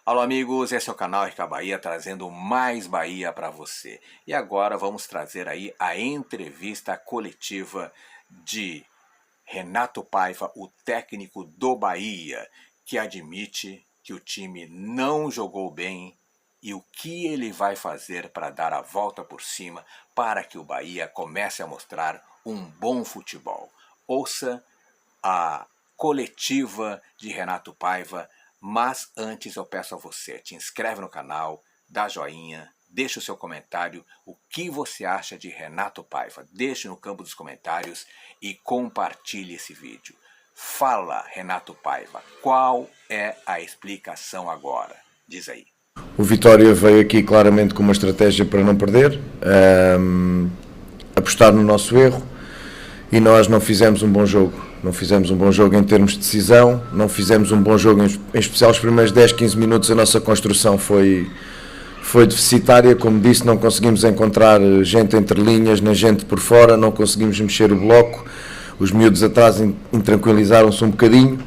Alô amigos, esse é o canal RK Bahia trazendo mais Bahia para você. E agora vamos trazer aí a entrevista coletiva de Renato Paiva, o técnico do Bahia, que admite que o time não jogou bem e o que ele vai fazer para dar a volta por cima para que o Bahia comece a mostrar um bom futebol. Ouça a coletiva de Renato Paiva. Mas antes eu peço a você, te inscreve no canal, dá joinha, deixa o seu comentário, o que você acha de Renato Paiva. Deixe no campo dos comentários e compartilhe esse vídeo. Fala, Renato Paiva, qual é a explicação agora? Diz aí. O Vitória veio aqui claramente com uma estratégia para não perder, apostar no nosso erro, e nós não fizemos um bom jogo. Não fizemos um bom jogo em termos de decisão, não fizemos um bom jogo, em especial os primeiros 10, 15 minutos a nossa construção foi deficitária, como disse, não conseguimos encontrar gente entre linhas, nem gente por fora, não conseguimos mexer o bloco, os miúdos atrás intranquilizaram-se um bocadinho,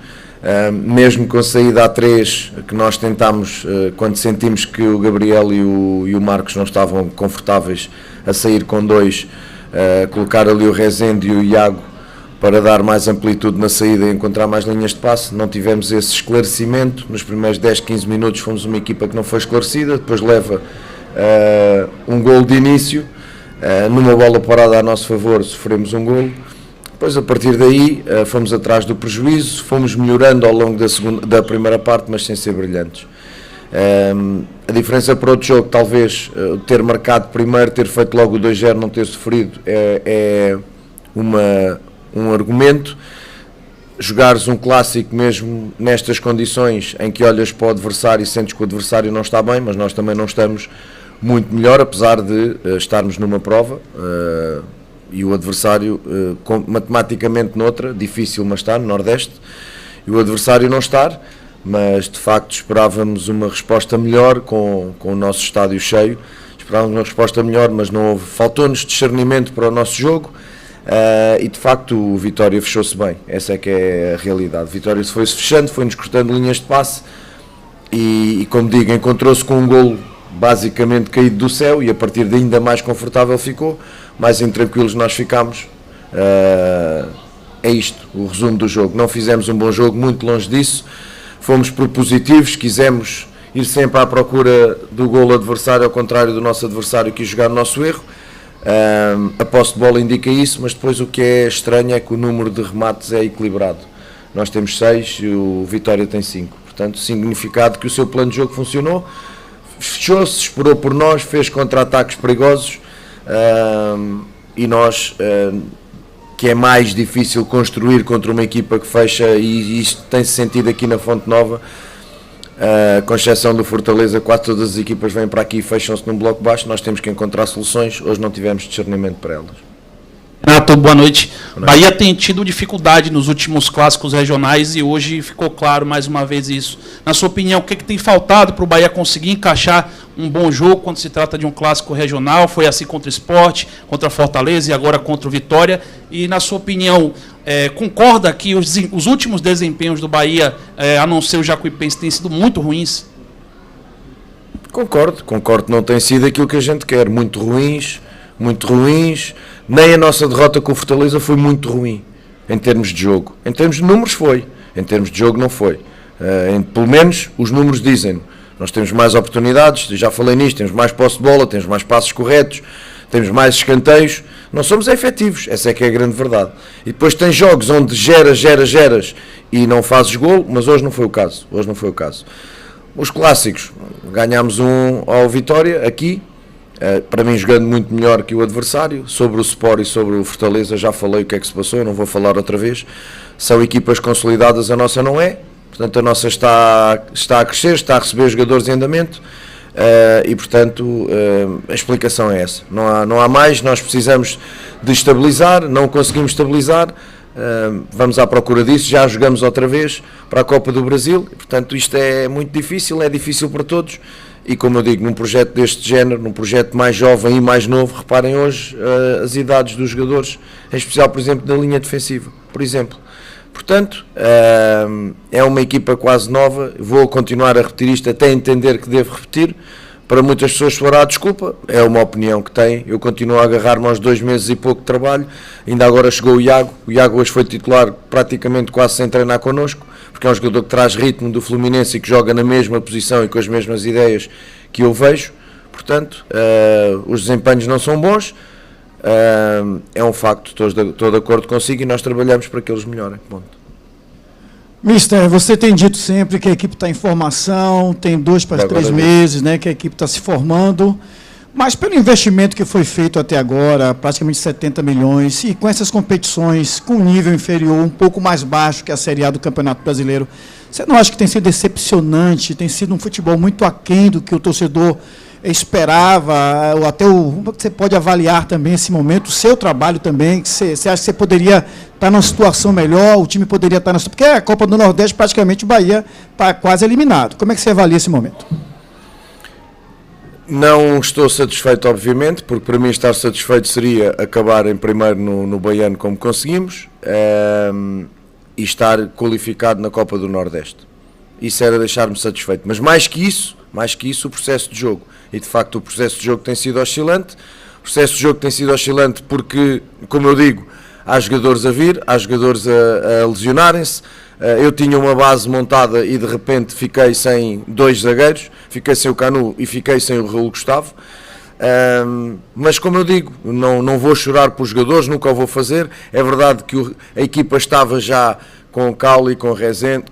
mesmo com a saída a 3, que nós tentámos, quando sentimos que o Gabriel e o Marcos não estavam confortáveis a sair com 2, colocar ali o Rezende e o Iago, para dar mais amplitude na saída e encontrar mais linhas de passe. Não tivemos esse esclarecimento, nos primeiros 10, 15 minutos fomos uma equipa que não foi esclarecida, depois leva um golo de início, numa bola parada a nosso favor sofremos um golo, depois a partir daí fomos atrás do prejuízo, fomos melhorando ao longo da primeira parte, mas sem ser brilhantes. A diferença para outro jogo, talvez ter marcado primeiro, ter feito logo o 2-0, não ter sofrido, é um argumento. Jogares um clássico mesmo nestas condições em que olhas para o adversário e sentes que o adversário não está bem, mas nós também não estamos muito melhor, apesar de estarmos numa prova e o adversário matematicamente noutra, difícil, mas está no Nordeste, e o adversário não estar, mas de facto esperávamos uma resposta melhor com o nosso estádio cheio, esperávamos uma resposta melhor, mas não houve, faltou-nos discernimento para o nosso jogo. E de facto o Vitória fechou-se bem, essa é que é a realidade. O Vitória foi-se fechando, foi-nos cortando linhas de passe e como digo, encontrou-se com um golo basicamente caído do céu e a partir daí ainda mais confortável ficou, mais intranquilos nós ficámos. É isto, o resumo do jogo. Não fizemos um bom jogo, muito longe disso, fomos propositivos, quisemos ir sempre à procura do golo adversário, ao contrário do nosso adversário que quis jogar no nosso erro. A posse de bola indica isso, mas depois o que é estranho é que o número de remates é equilibrado. Nós temos 6 e o Vitória tem 5, portanto significado que o seu plano de jogo funcionou, fechou-se, esperou por nós, fez contra-ataques perigosos, e nós, que é mais difícil construir contra uma equipa que fecha, e isto tem-se sentido aqui na Fonte Nova, com exceção do Fortaleza, quase todas as equipas vêm para aqui e fecham-se num bloco baixo, nós temos que encontrar soluções, hoje não tivemos discernimento para elas. Renato, boa noite. Bahia tem tido dificuldade nos últimos clássicos regionais e hoje ficou claro mais uma vez isso. Na sua opinião, o que tem faltado para o Bahia conseguir encaixar um bom jogo quando se trata de um clássico regional? Foi assim contra o Sport, contra a Fortaleza e agora contra o Vitória. E na sua opinião, concorda que os últimos desempenhos do Bahia, a não ser o Jacuipense, têm sido muito ruins? Concordo, não tem sido aquilo que a gente quer, muito ruins, nem a nossa derrota com o Fortaleza foi muito ruim, em termos de jogo, em termos de números foi, em termos de jogo não foi, pelo menos os números dizem, nós temos mais oportunidades, já falei nisto, temos mais posse de bola, temos mais passos corretos, temos mais escanteios, não somos efetivos, essa é que é a grande verdade. E depois tem jogos onde geras e não fazes golo, mas hoje não foi o caso, Os clássicos, ganhámos um ao Vitória aqui, para mim jogando muito melhor que o adversário. Sobre o Sport e sobre o Fortaleza já falei o que é que se passou, não vou falar outra vez, são equipas consolidadas, a nossa não é, portanto a nossa está a crescer, está a receber jogadores em andamento, e portanto a explicação é essa, não há mais, nós precisamos de estabilizar, não conseguimos estabilizar, vamos à procura disso, já jogamos outra vez para a Copa do Brasil, e, portanto isto é muito difícil, é difícil para todos, e como eu digo, num projeto deste género, num projeto mais jovem e mais novo, reparem hoje as idades dos jogadores, em especial por exemplo da linha defensiva, por exemplo, Portanto, é uma equipa quase nova, vou continuar a repetir isto até entender que devo repetir. Para muitas pessoas fará desculpa, é uma opinião que têm, eu continuo a agarrar-me aos 2 meses e pouco de trabalho, ainda agora chegou o Iago hoje foi titular praticamente quase sem treinar connosco, porque é um jogador que traz ritmo do Fluminense e que joga na mesma posição e com as mesmas ideias que eu vejo, portanto, os desempenhos não são bons, é um facto, estou de acordo consigo e nós trabalhamos para que eles melhorem. Ponto. Mister, você tem dito sempre que a equipe está em formação, tem 2 para 3 meses, né, que a equipe está se formando, mas pelo investimento que foi feito até agora, praticamente 70 milhões, e com essas competições com nível inferior, um pouco mais baixo que a Série A do Campeonato Brasileiro, você não acha que tem sido decepcionante, tem sido um futebol muito aquém do que o torcedor esperava, ou até você pode avaliar também esse momento, o seu trabalho também, que você acha que você poderia estar numa situação melhor, o time poderia estar porque a Copa do Nordeste praticamente o Bahia está quase eliminado. Como é que você avalia esse momento? Não estou satisfeito, obviamente, porque para mim estar satisfeito seria acabar em primeiro no Baiano como conseguimos e estar qualificado na Copa do Nordeste. Isso era deixar-me satisfeito, mas mais que isso o processo de jogo, e de facto o processo de jogo tem sido oscilante, porque, como eu digo, há jogadores a vir, há jogadores a lesionarem-se, eu tinha uma base montada e de repente fiquei sem 2 zagueiros, fiquei sem o Canu e fiquei sem o Raul Gustavo, mas como eu digo, não vou chorar por jogadores, nunca o vou fazer, é verdade que a equipa estava já com Cauli, com Rezende,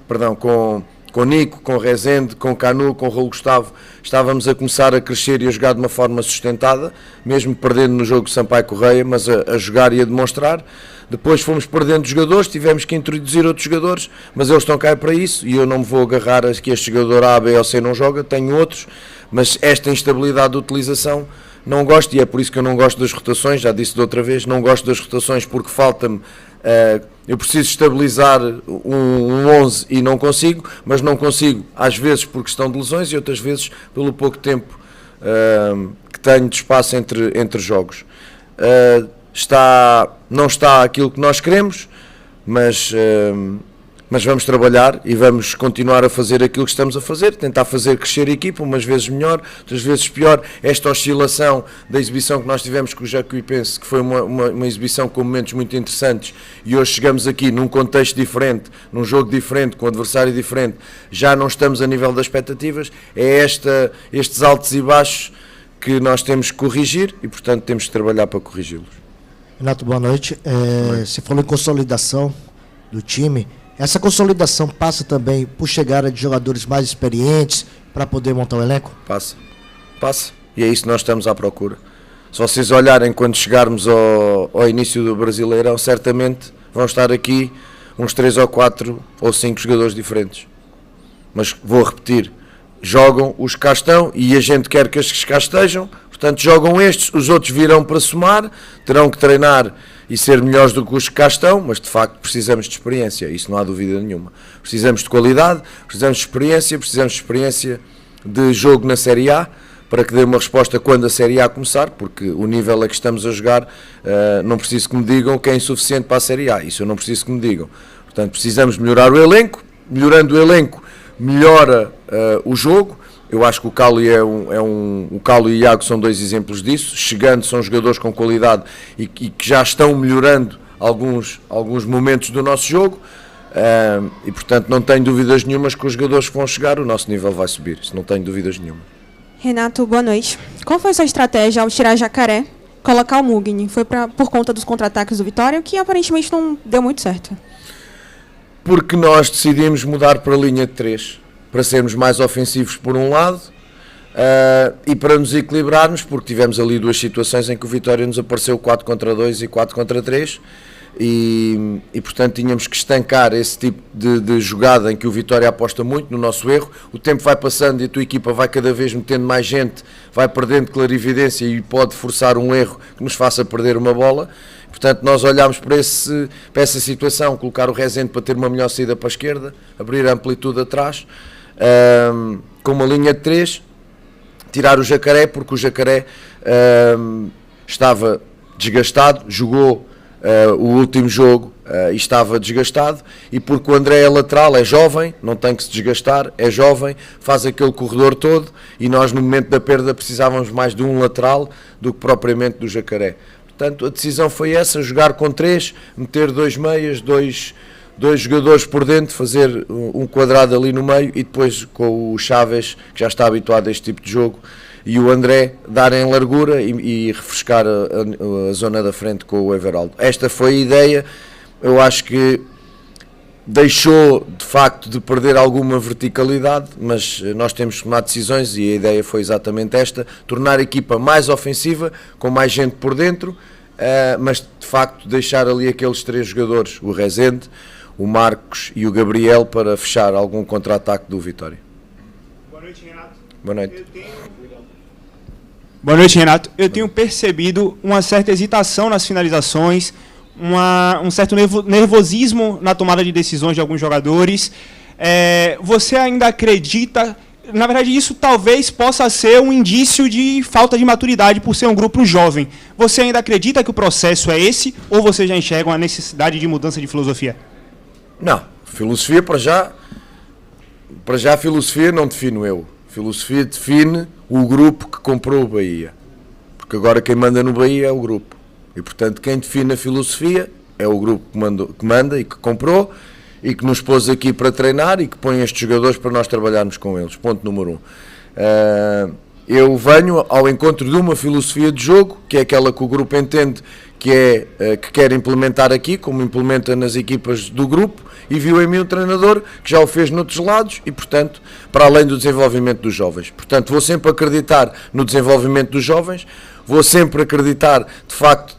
com Nico, com Rezende, com Canu, com Raul Gustavo, estávamos a começar a crescer e a jogar de uma forma sustentada, mesmo perdendo no jogo Sampaio Correia, mas a jogar e a demonstrar. Depois fomos perdendo jogadores, tivemos que introduzir outros jogadores, mas eles estão cá para isso e eu não me vou agarrar a que este jogador A, B ou C não joga, tenho outros, mas esta instabilidade de utilização não gosto, e é por isso que eu não gosto das rotações, já disse de outra vez, não gosto das rotações porque falta-me, eu preciso estabilizar um 11 e não consigo, mas não consigo às vezes por questão de lesões e outras vezes pelo pouco tempo que tenho de espaço entre jogos. Não está aquilo que nós queremos, mas vamos trabalhar e vamos continuar a fazer aquilo que estamos a fazer, tentar fazer crescer a equipa, umas vezes melhor, outras vezes pior. Esta oscilação da exibição que nós tivemos com o Jacuipense, que foi uma exibição com momentos muito interessantes, e hoje chegamos aqui num contexto diferente, num jogo diferente, com um adversário diferente, já não estamos a nível das expectativas, é estes altos e baixos que nós temos que corrigir e, portanto, temos que trabalhar para corrigi-los. Renato, boa noite. Você falou em consolidação do time. Essa consolidação passa também por chegada de jogadores mais experientes para poder montar o elenco? Passa. E é isso que nós estamos à procura. Se vocês olharem quando chegarmos ao início do Brasileirão, certamente vão estar aqui uns 3 ou 4 ou 5 jogadores diferentes. Mas vou repetir, jogam os que cá estão e a gente quer que estes que cá estejam, portanto jogam estes, os outros virão para somar, terão que treinar e ser melhores do que os que cá estão, mas de facto precisamos de experiência, isso não há dúvida nenhuma. Precisamos de qualidade, precisamos de experiência de jogo na Série A, para que dê uma resposta quando a Série A começar, porque o nível a que estamos a jogar, não preciso que me digam que é insuficiente para a Série A, isso eu não preciso que me digam. Portanto, precisamos melhorar o elenco, melhorando o elenco, melhora o jogo. Eu acho que o Calo o Calo e o Iago são 2 exemplos disso. Chegando, são jogadores com qualidade e que já estão melhorando alguns momentos do nosso jogo. E portanto não tenho dúvidas nenhumas que os jogadores que vão chegar, o nosso nível vai subir. Isso não tenho dúvidas nenhuma. Renato, boa noite. Qual foi a sua estratégia ao tirar Jacaré, colocar o Mugni? Foi por conta dos contra-ataques do Vitória, que aparentemente não deu muito certo? Porque nós decidimos mudar para a linha de 3. Para sermos mais ofensivos por um lado e para nos equilibrarmos, porque tivemos ali 2 situações em que o Vitória nos apareceu 4-2 e 4-3 e portanto tínhamos que estancar esse tipo de jogada em que o Vitória aposta muito no nosso erro. O tempo vai passando e a tua equipa vai cada vez metendo mais gente, vai perdendo clarividência e pode forçar um erro que nos faça perder uma bola. Portanto, nós olhámos para essa situação, colocar o Rezende para ter uma melhor saída para a esquerda, abrir a amplitude atrás, com uma linha de 3, tirar o Jacaré, porque o Jacaré estava desgastado, jogou o último jogo e estava desgastado, e porque o André é lateral, é jovem, não tem que se desgastar, é jovem, faz aquele corredor todo, e nós no momento da perda precisávamos mais de um lateral do que propriamente do Jacaré. Portanto, a decisão foi essa, jogar com 3, meter 2 meias, dois jogadores por dentro, fazer um quadrado ali no meio, e depois com o Chaves, que já está habituado a este tipo de jogo, e o André darem largura e refrescar a zona da frente com o Everaldo. Esta foi a ideia. Eu acho que deixou de facto de perder alguma verticalidade, mas nós temos que tomar decisões, e a ideia foi exatamente esta: tornar a equipa mais ofensiva, com mais gente por dentro, mas de facto deixar ali aqueles 3 jogadores, o Rezende, o Marcos e o Gabriel, para fechar algum contra-ataque do Vitória. Boa noite, Renato. Boa noite. Boa noite, Renato. Eu tenho percebido uma certa hesitação nas finalizações, um certo nervosismo na tomada de decisões de alguns jogadores. Você ainda acredita... Na verdade, isso talvez possa ser um indício de falta de maturidade por ser um grupo jovem. Você ainda acredita que o processo é esse, ou você já enxerga uma necessidade de mudança de filosofia? Não, filosofia para já a filosofia não defino eu. Filosofia define o grupo que comprou o Bahia, porque agora quem manda no Bahia é o grupo, e portanto quem define a filosofia é o grupo que manda e que comprou e que nos pôs aqui para treinar e que põe estes jogadores para nós trabalharmos com eles. Ponto número 1. Eu venho ao encontro de uma filosofia de jogo, que é aquela que o grupo entende que quer implementar aqui, como implementa nas equipas do grupo, e viu em mim um treinador que já o fez noutros lados e, portanto, para além do desenvolvimento dos jovens. Portanto, vou sempre acreditar no desenvolvimento dos jovens, vou sempre acreditar, de facto,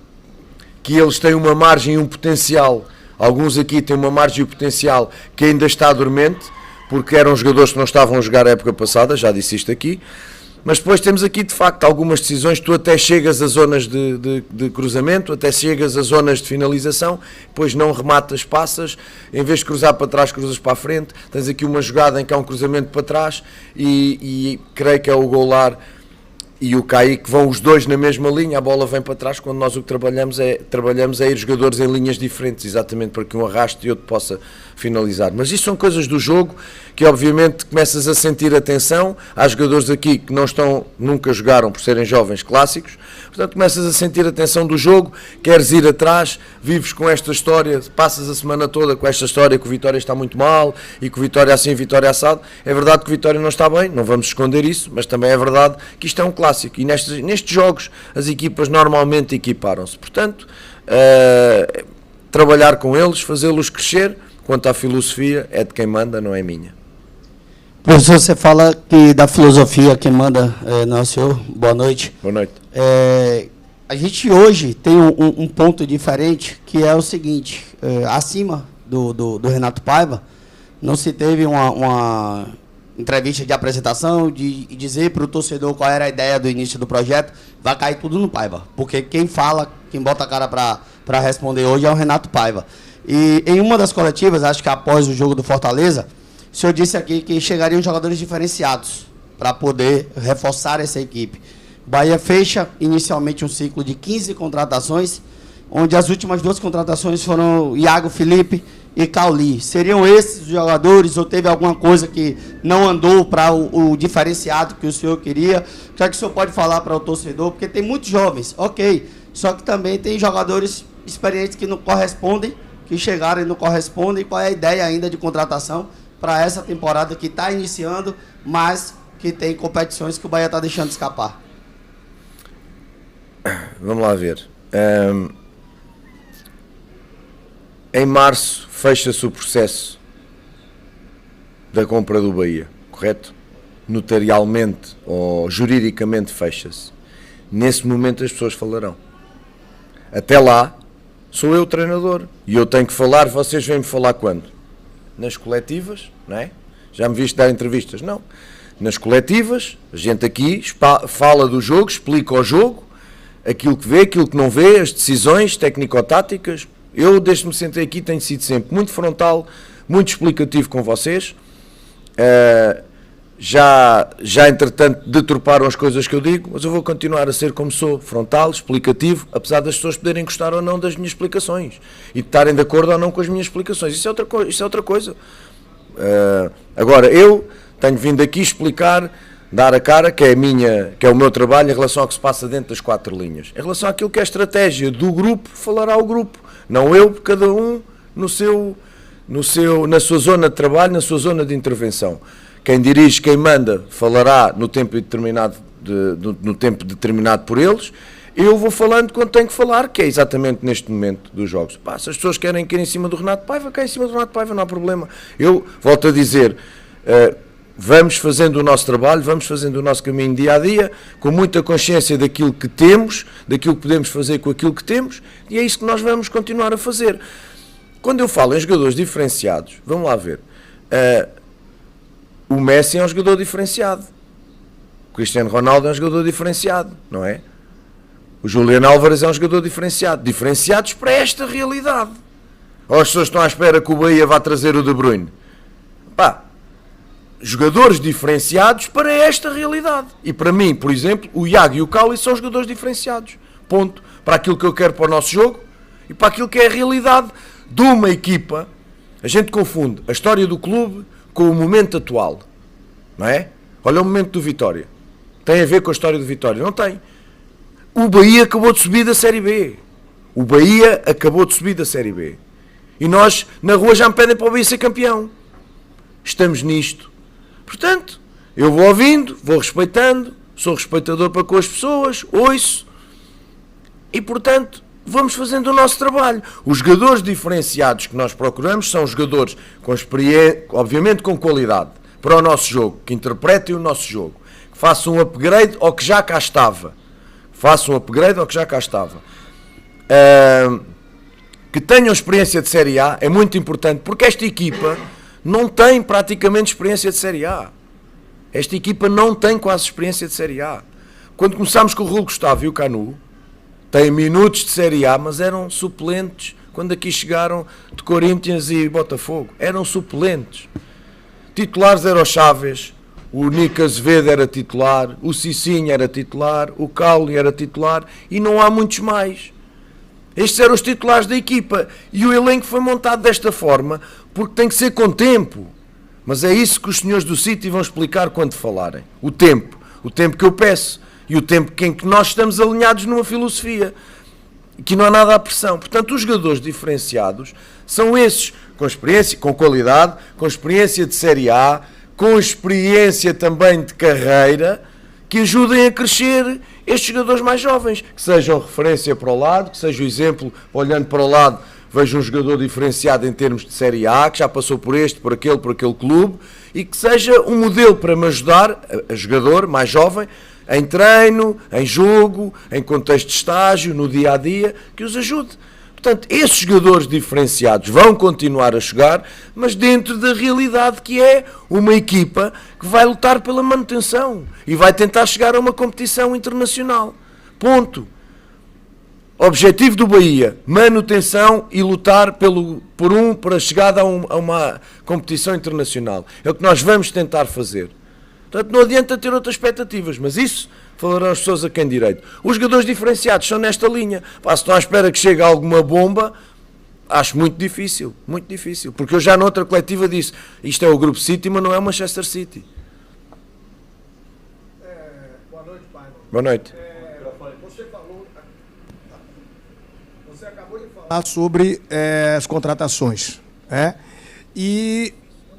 que eles têm uma margem e um potencial. Alguns aqui têm uma margem e um potencial que ainda está dormente, porque eram jogadores que não estavam a jogar a época passada, já disse isto aqui. Mas depois temos aqui, de facto, algumas decisões. Tu até chegas a zonas de cruzamento, até chegas a zonas de finalização, depois não rematas, passas, em vez de cruzar para trás, cruzas para a frente. Tens aqui uma jogada em que há um cruzamento para trás e creio que é o Goulart e o Kaique, vão os dois na mesma linha, a bola vem para trás, quando nós o que trabalhamos é ir jogadores em linhas diferentes, exatamente para que um arraste e outro possa finalizar. Mas isto são coisas do jogo que obviamente começas a sentir a tensão. Há jogadores aqui que nunca jogaram por serem jovens clássicos, portanto começas a sentir a tensão do jogo, queres ir atrás, vives com esta história, passas a semana toda com esta história que o Vitória está muito mal e que o Vitória assim, Vitória assado. É verdade que o Vitória não está bem, não vamos esconder isso, mas também é verdade que isto é um clássico e nestes jogos as equipas normalmente equiparam-se. Portanto, trabalhar com eles, fazê-los crescer. Quanto à filosofia, é de quem manda, não é minha. Professor, você fala que da filosofia quem manda não é o senhor. Boa noite. Boa noite. A gente hoje tem um ponto diferente, que é o seguinte: acima do Renato Paiva, não se teve uma entrevista de apresentação de dizer para o torcedor qual era a ideia do início do projeto. Vai cair tudo no Paiva, porque quem fala, quem bota a cara para responder hoje é o Renato Paiva. E em uma das coletivas, acho que após o jogo do Fortaleza, o senhor disse aqui que chegariam jogadores diferenciados para poder reforçar essa equipe. O Bahia fecha inicialmente um ciclo de 15 contratações, onde as últimas 2 contratações foram Iago Felipe e Cauli. Seriam esses os jogadores, ou teve alguma coisa que não andou para o diferenciado que o senhor queria? O que é que o senhor pode falar para o torcedor? Porque tem muitos jovens, ok, só que também tem jogadores experientes que não correspondem, que chegaram e não correspondem. Qual é a ideia ainda de contratação para essa temporada que está iniciando, mas que tem competições que o Bahia está deixando escapar? Vamos lá ver. Em março fecha-se o processo da compra do Bahia, correto? Notarialmente ou juridicamente fecha-se. Nesse momento as pessoas falarão. Até lá, sou eu o treinador e eu tenho que falar. Vocês vêm-me falar quando? Nas coletivas, não é? Já me viste dar entrevistas? Não. Nas coletivas, a gente aqui fala do jogo, explica o jogo, aquilo que vê, aquilo que não vê, as decisões técnico-táticas. Eu, desde que me sentei aqui, tenho sido sempre muito frontal, muito explicativo com vocês. já entretanto deturparam as coisas que eu digo, mas eu vou continuar a ser como sou, frontal, explicativo, apesar das pessoas poderem gostar ou não das minhas explicações e de estarem de acordo ou não com as minhas explicações. Isso é outra coisa. Agora, eu tenho vindo aqui explicar, dar a cara, que é o meu trabalho em relação ao que se passa dentro das 4 linhas. Em relação àquilo que é a estratégia do grupo, falará o grupo, não eu, cada um na sua zona de trabalho, na sua zona de intervenção. Quem dirige, quem manda, falará no tempo determinado, no tempo determinado por eles. Eu vou falando quando tenho que falar, que é exatamente neste momento dos jogos. Pá, se as pessoas querem cair em cima do Renato Paiva, caem em cima do Renato Paiva, não há problema. Eu volto a dizer, vamos fazendo o nosso trabalho, vamos fazendo o nosso caminho dia a dia, com muita consciência daquilo que temos, daquilo que podemos fazer com aquilo que temos, e é isso que nós vamos continuar a fazer. Quando eu falo em jogadores diferenciados, vamos lá ver, o Messi é um jogador diferenciado, o Cristiano Ronaldo é um jogador diferenciado, não é? O Julián Álvares é um jogador diferenciado, diferenciados para esta realidade. Ou as pessoas estão à espera que o Bahia vá trazer o De Bruyne? Pá, jogadores diferenciados para esta realidade. E para mim, por exemplo, o Iago e o Cauli são jogadores diferenciados. Ponto. Para aquilo que eu quero para o nosso jogo e para aquilo que é a realidade de uma equipa. A gente confunde a história do clube com o momento atual. Não é? Olha o momento do Vitória. Tem a ver com a história do Vitória? Não tem. O Bahia acabou de subir da Série B. O Bahia acabou de subir da Série B. E nós, na rua, já me pedem para o Bahia ser campeão. Estamos nisto. Portanto, eu vou ouvindo, vou respeitando, sou respeitador para com as pessoas, ouço. E, portanto, vamos fazendo o nosso trabalho. Os jogadores diferenciados que nós procuramos são jogadores com experiência, obviamente com qualidade, para o nosso jogo, que interpretem o nosso jogo, que façam um upgrade ao que já cá estava. Que tenham experiência de Série A é muito importante, porque esta equipa não tem praticamente experiência de Série A. Esta equipa não tem quase experiência de Série A. Quando começámos com o Raul Gustavo e o Canu, têm minutos de Série A, mas eram suplentes. Quando aqui chegaram de Corinthians e Botafogo, eram suplentes. Titulares eram o Chaves, o Nico Azevedo era titular, o Cicinho era titular, o Cauli era titular e não há muitos mais. Estes eram os titulares da equipa e o elenco foi montado desta forma porque tem que ser com tempo. Mas é isso que os senhores do City vão explicar quando falarem. O tempo que eu peço e o tempo em que nós estamos alinhados numa filosofia, que não há nada à pressão. Portanto, os jogadores diferenciados são esses, com experiência, com qualidade, com experiência de Série A, com experiência também de carreira, que ajudem a crescer estes jogadores mais jovens, que sejam referência para o lado, que seja o exemplo, olhando para o lado, vejo um jogador diferenciado em termos de Série A, que já passou por este, por aquele clube, e que seja um modelo para me ajudar, a jogador mais jovem, em treino, em jogo, em contexto de estágio, no dia-a-dia, que os ajude. Portanto, esses jogadores diferenciados vão continuar a jogar, mas dentro da realidade que é uma equipa que vai lutar pela manutenção e vai tentar chegar a uma competição internacional. Ponto. Objetivo do Bahia, manutenção e lutar para a chegada a uma competição internacional. É o que nós vamos tentar fazer. Portanto, não adianta ter outras expectativas, mas isso falarão as pessoas a quem direito. Os jogadores diferenciados são nesta linha. Se estão à espera que chegue alguma bomba, acho muito difícil, porque eu já noutra coletiva disse, isto é o Grupo City, mas não é o Manchester City. Boa noite, pai. Boa noite. Você acabou de falar sobre as contratações, e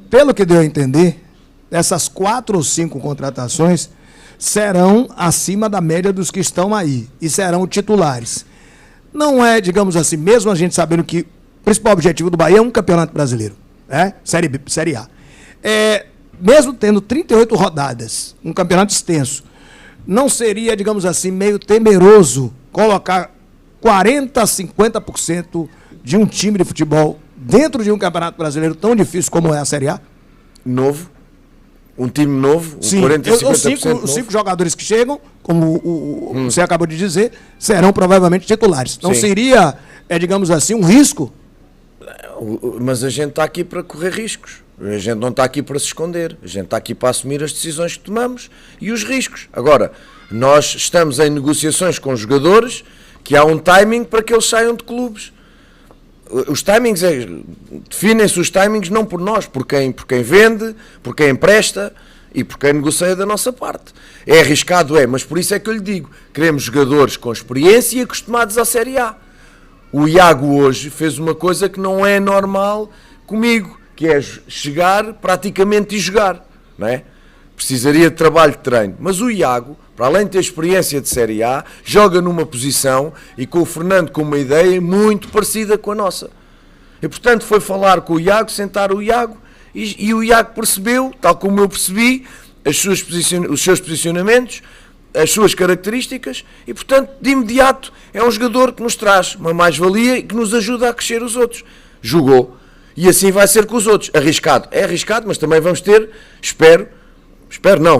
pelo que deu a entender, essas 4 ou 5 contratações serão acima da média dos que estão aí e serão titulares. Não é, digamos assim, mesmo a gente sabendo que o principal objetivo do Bahia é um campeonato brasileiro, Série A. Mesmo tendo 38 rodadas, um campeonato extenso, não seria, digamos assim, meio temeroso colocar 40% a 50% de um time de futebol dentro de um campeonato brasileiro tão difícil como é a Série A? Novo. Um time novo, sim, 40% a 50% os 5 jogadores que chegam, como você acabou de dizer, serão provavelmente titulares. Não seria, digamos assim, um risco? Mas a gente está aqui para correr riscos. A gente não está aqui para se esconder, a gente está aqui para assumir as decisões que tomamos e os riscos. Agora, nós estamos em negociações com os jogadores que há um timing para que eles saiam de clubes. Os timings, definem-se os timings não por nós, por quem vende, por quem empresta e por quem negocia da nossa parte. É arriscado, mas por isso é que eu lhe digo, queremos jogadores com experiência e acostumados à Série A. O Iago hoje fez uma coisa que não é normal comigo, que é chegar praticamente e jogar, não é? Precisaria de trabalho de treino, mas o Iago, para além de ter experiência de Série A, joga numa posição e com o Fernando com uma ideia muito parecida com a nossa. E portanto foi falar com o Iago, sentar o Iago e o Iago percebeu, tal como eu percebi, os seus posicionamentos, as suas características e portanto de imediato é um jogador que nos traz uma mais-valia e que nos ajuda a crescer os outros. Jogou e assim vai ser com os outros. Arriscado, é arriscado, mas também vamos ter,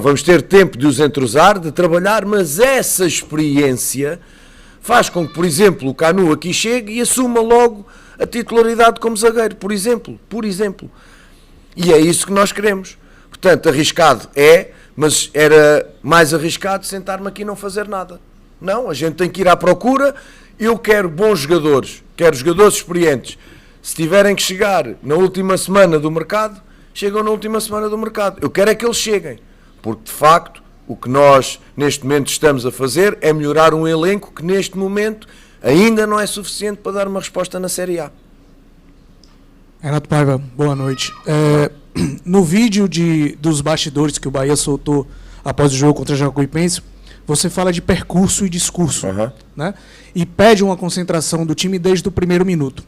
vamos ter tempo de os entrosar, de trabalhar, mas essa experiência faz com que, por exemplo, o Canu aqui chegue e assuma logo a titularidade como zagueiro, por exemplo. E é isso que nós queremos. Portanto, arriscado mas era mais arriscado sentar-me aqui e não fazer nada. Não, a gente tem que ir à procura. Eu quero bons jogadores, quero jogadores experientes. Se tiverem que chegar na última semana do mercado, chegam na última semana do mercado. Eu quero é que eles cheguem, porque de facto o que nós neste momento estamos a fazer é melhorar um elenco que neste momento ainda não é suficiente para dar uma resposta na Série A. Renato Paiva, boa noite. No vídeo dos bastidores que o Bahia soltou após o jogo contra a Jacuipense, você fala de percurso e discurso, né? E pede uma concentração do time desde o primeiro minuto.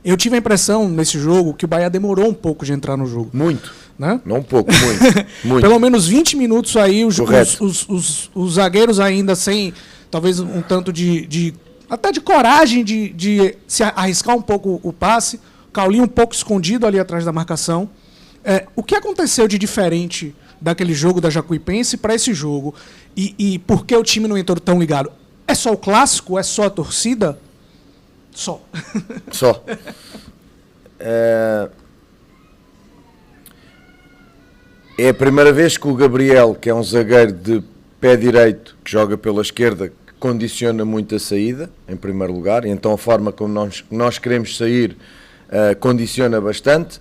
Eu tive a impressão, nesse jogo, que o Bahia demorou um pouco de entrar no jogo. Muito. Né? Não um pouco, muito. Pelo menos 20 minutos aí, os zagueiros ainda sem, talvez um tanto até de coragem de se arriscar um pouco o passe. Caulinho um pouco escondido ali atrás da marcação. O que aconteceu de diferente daquele jogo da Jacuipense para esse jogo? E por que o time não entrou tão ligado? É só o clássico? É só a torcida? Só. É a primeira vez que o Gabriel, que é um zagueiro de pé direito, que joga pela esquerda, condiciona muito a saída, em primeiro lugar, e então a forma como nós queremos sair condiciona bastante.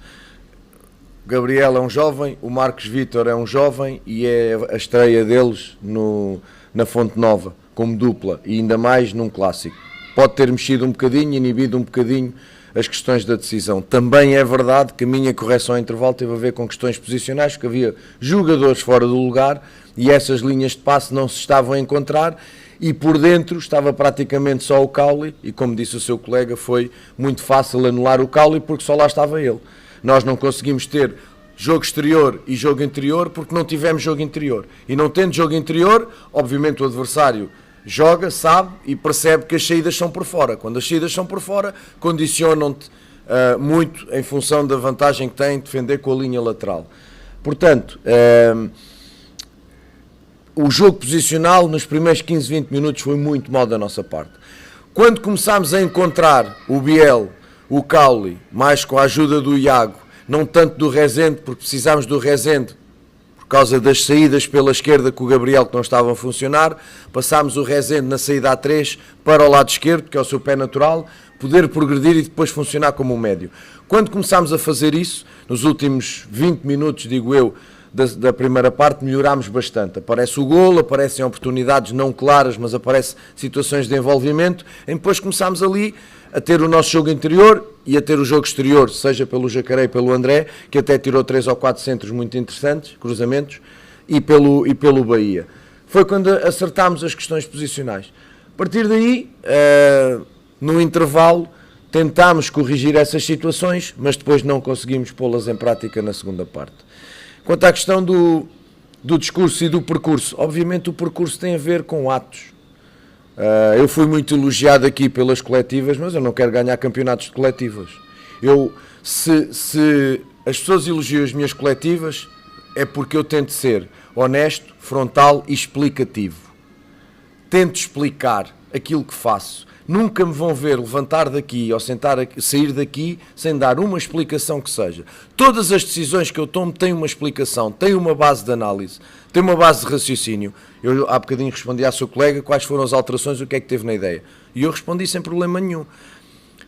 O Gabriel é um jovem, o Marcos Vítor é um jovem e é a estreia deles na Fonte Nova, como dupla, e ainda mais num clássico. Pode ter mexido um bocadinho, inibido um bocadinho as questões da decisão. Também é verdade que a minha correção ao intervalo teve a ver com questões posicionais, porque havia jogadores fora do lugar e essas linhas de passe não se estavam a encontrar e por dentro estava praticamente só o Cauli e, como disse o seu colega, foi muito fácil anular o Cauli porque só lá estava ele. Nós não conseguimos ter jogo exterior e jogo interior porque não tivemos jogo interior. E não tendo jogo interior, obviamente o adversário joga, sabe e percebe que as saídas são por fora. Quando as saídas são por fora, condicionam-te muito em função da vantagem que tem de defender com a linha lateral. Portanto, o jogo posicional nos primeiros 15, 20 minutos foi muito mal da nossa parte. Quando começámos a encontrar o Biel, o Cauli, mais com a ajuda do Iago, não tanto do Rezende, porque precisámos do Rezende por causa das saídas pela esquerda com o Gabriel que não estavam a funcionar, passámos o Rezende na saída A3 para o lado esquerdo, que é o seu pé natural, poder progredir e depois funcionar como um médio. Quando começámos a fazer isso, nos últimos 20 minutos, digo eu, da primeira parte, melhorámos bastante. Aparece o golo, aparecem oportunidades não claras, mas aparecem situações de envolvimento, e depois começámos ali a ter o nosso jogo interior e a ter o jogo exterior, seja pelo Jacaré e pelo André, que até tirou 3 ou 4 centros muito interessantes, cruzamentos, e pelo Bahia. Foi quando acertámos as questões posicionais. A partir daí, no intervalo, tentámos corrigir essas situações, mas depois não conseguimos pô-las em prática na segunda parte. Quanto à questão do discurso e do percurso, obviamente o percurso tem a ver com atos. Eu fui muito elogiado aqui pelas coletivas, mas eu não quero ganhar campeonatos de coletivas. Se as pessoas elogiam as minhas coletivas, é porque eu tento ser honesto, frontal e explicativo. Tento explicar aquilo que faço. nunca me vão ver levantar daqui ou sair daqui sem dar uma explicação que seja. Todas as decisões que eu tomo têm uma explicação, têm uma base de análise, têm uma base de raciocínio. Eu há bocadinho respondi à sua colega quais foram as alterações, o que é que teve na ideia. E eu respondi sem problema nenhum.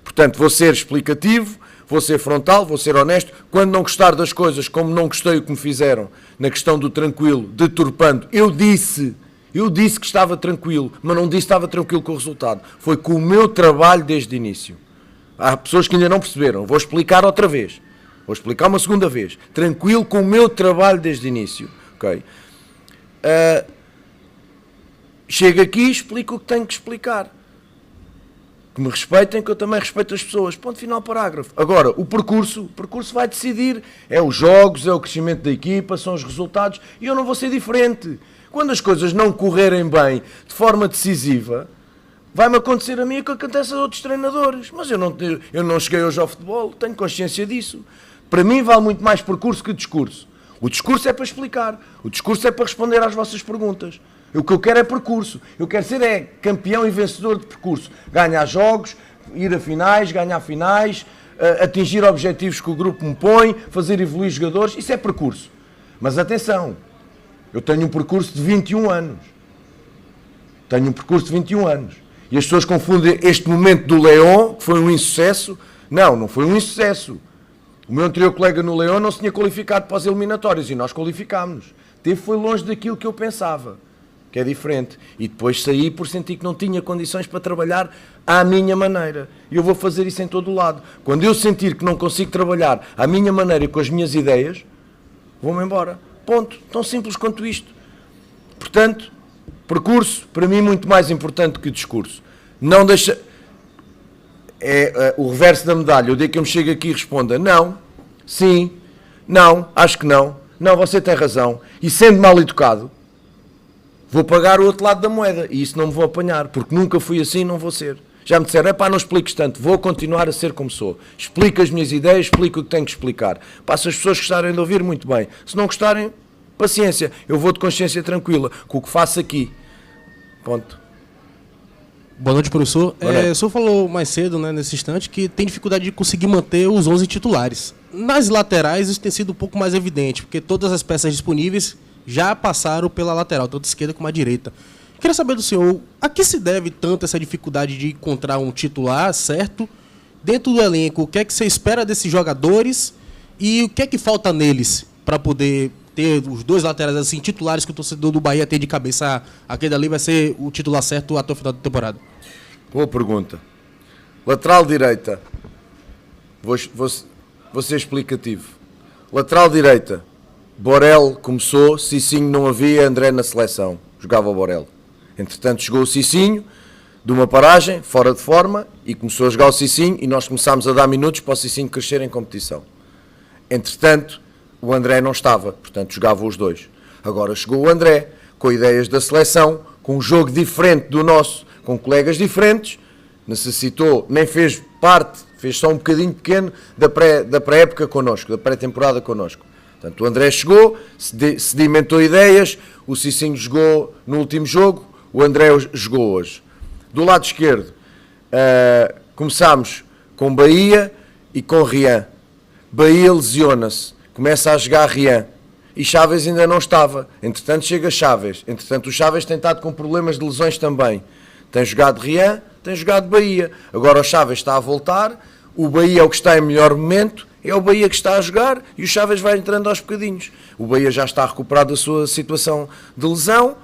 Portanto, vou ser explicativo, vou ser frontal, vou ser honesto. Quando não gostar das coisas, como não gostei o que me fizeram na questão do tranquilo, deturpando, eu disse que estava tranquilo, mas não disse que estava tranquilo com o resultado. Foi com o meu trabalho desde o início. Há pessoas que ainda não perceberam. Vou explicar outra vez. Vou explicar uma segunda vez. Tranquilo com o meu trabalho desde o início. Okay? Chego aqui e explico o que tenho que explicar. Que me respeitem, que eu também respeito as pessoas. Ponto final, parágrafo. Agora, o percurso vai decidir. É os jogos, é o crescimento da equipa, são os resultados. E eu não vou ser diferente. Quando as coisas não correrem bem, de forma decisiva, vai-me acontecer a mim o que acontece a outros treinadores. Mas eu não cheguei hoje ao futebol, tenho consciência disso. Para mim vale muito mais percurso que discurso. O discurso é para explicar. O discurso é para responder às vossas perguntas. O que eu quero é percurso. Eu quero ser campeão e vencedor de percurso. Ganhar jogos, ir a finais, ganhar finais, atingir objetivos que o grupo me põe, fazer evoluir jogadores. Isso é percurso. Mas atenção, eu tenho um percurso de 21 anos. E as pessoas confundem este momento do Leão, que foi um insucesso. Não foi um insucesso. O meu anterior colega no Leão não se tinha qualificado para as eliminatórias e nós qualificámos-nos. Foi longe daquilo que eu pensava, que é diferente. E depois saí por sentir que não tinha condições para trabalhar à minha maneira. E eu vou fazer isso em todo o lado. Quando eu sentir que não consigo trabalhar à minha maneira e com as minhas ideias, vou-me embora. Ponto. Tão simples quanto isto. Portanto, percurso, para mim, muito mais importante que o discurso. Não deixa... É o reverso da medalha. O dia que eu me chego aqui e responda não, sim, não, acho que não, você tem razão. E sendo mal educado, vou pagar o outro lado da moeda. E isso não me vou apanhar, porque nunca fui assim e não vou ser. Já me disseram, não expliques tanto, vou continuar a ser como sou. Explico as minhas ideias, explico o que tenho que explicar. Se as pessoas gostarem de ouvir, muito bem. Se não gostarem, paciência. Eu vou de consciência tranquila com o que faço aqui. Ponto. Boa noite, professor. O senhor falou mais cedo, né, nesse instante, que tem dificuldade de conseguir manter os 11 titulares. Nas laterais isso tem sido um pouco mais evidente, porque todas as peças disponíveis já passaram pela lateral, tanto a esquerda como a direita. Queria saber do senhor, a que se deve tanto essa dificuldade de encontrar um titular certo dentro do elenco? O que é que você espera desses jogadores e o que é que falta neles para poder ter os dois laterais assim titulares que o torcedor do Bahia tem de cabeça? Aquele ali vai ser o titular certo até o final da temporada. Boa pergunta. Lateral direita. Vou ser explicativo. Lateral direita. Borel começou, Cicinho não havia, André na seleção. Jogava o Borel. Entretanto chegou o Cicinho, de uma paragem, fora de forma, e começou a jogar o Cicinho e nós começámos a dar minutos para o Cicinho crescer em competição. Entretanto, o André não estava, portanto jogavam os dois. Agora chegou o André, com ideias da seleção, com um jogo diferente do nosso, com colegas diferentes, necessitou, nem fez parte, fez só um bocadinho pequeno da pré-época connosco, da pré-temporada connosco. Portanto, o André chegou, sedimentou ideias, o Cicinho jogou no último jogo, o André jogou hoje. Do lado esquerdo, começámos com Bahia e com Rian. Bahia lesiona-se, começa a jogar Rian. E Chaves ainda não estava. Entretanto, chega Chaves. Entretanto, o Chaves tem estado com problemas de lesões também. Tem jogado Rian, tem jogado Bahia. Agora o Chaves está a voltar, o Bahia é o que está em melhor momento, é o Bahia que está a jogar e o Chaves vai entrando aos bocadinhos. O Bahia já está recuperado da sua situação de lesão,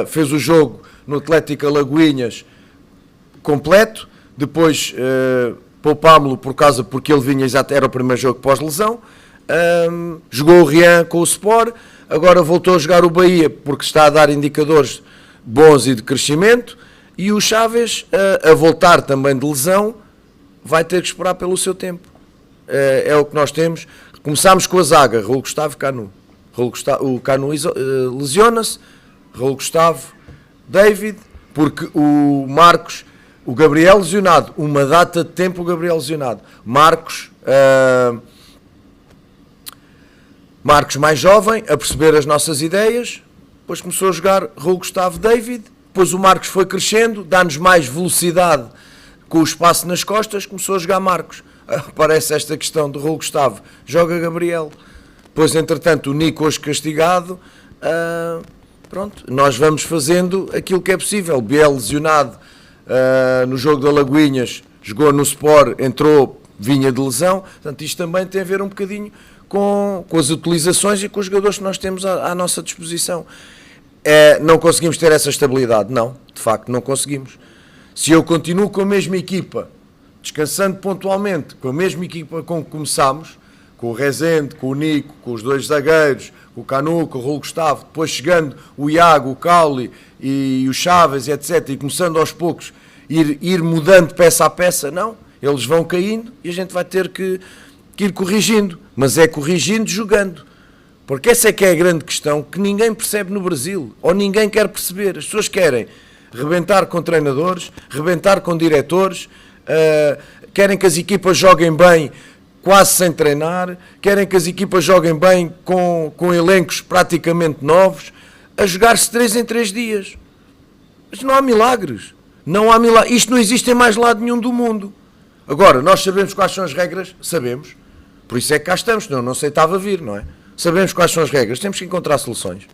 fez o jogo no Atlético Alagoinhas completo, depois poupámo-lo porque ele vinha, era o primeiro jogo pós-lesão, jogou o Rian com o Sport, agora voltou a jogar o Bahia porque está a dar indicadores bons e de crescimento, e o Chaves, a voltar também de lesão, vai ter que esperar pelo seu tempo. É o que nós temos. Começámos com a zaga, Raul Gustavo e Canu. O Canu lesiona-se, Raul Gustavo, David, porque o Marcos, o Gabriel lesionado, uma data de tempo o Gabriel lesionado. Marcos mais jovem, a perceber as nossas ideias, depois começou a jogar Raul Gustavo, David, depois o Marcos foi crescendo, dá-nos mais velocidade com o espaço nas costas, começou a jogar Marcos. Aparece esta questão de Raul Gustavo, joga Gabriel. Depois, entretanto, o Nico hoje castigado, pronto, nós vamos fazendo aquilo que é possível. Biel lesionado no jogo da Lagoinhas, jogou no Sport, entrou, vinha de lesão. Portanto, isto também tem a ver um bocadinho com as utilizações e com os jogadores que nós temos à nossa disposição. Não conseguimos ter essa estabilidade? Não, de facto não conseguimos. Se eu continuo com a mesma equipa, descansando pontualmente, com a mesma equipa com que começámos, com o Rezende, com o Nico, com os dois zagueiros, com o Canu, com o Raul Gustavo, depois chegando o Iago, o Cauli e o Chaves, etc., e começando aos poucos ir mudando peça a peça, não, eles vão caindo e a gente vai ter que ir corrigindo, mas é corrigindo jogando, porque essa é que é a grande questão que ninguém percebe no Brasil, ou ninguém quer perceber. As pessoas querem rebentar com treinadores, rebentar com diretores, querem que as equipas joguem bem quase sem treinar, querem que as equipas joguem bem com elencos praticamente novos, a jogar-se 3 em 3 dias. Mas não há milagres. Não há milagres. Isto não existe em mais lado nenhum do mundo. Agora, nós sabemos quais são as regras? Sabemos. Por isso é que cá estamos, senão não aceitava vir, não é? Sabemos quais são as regras, temos que encontrar soluções.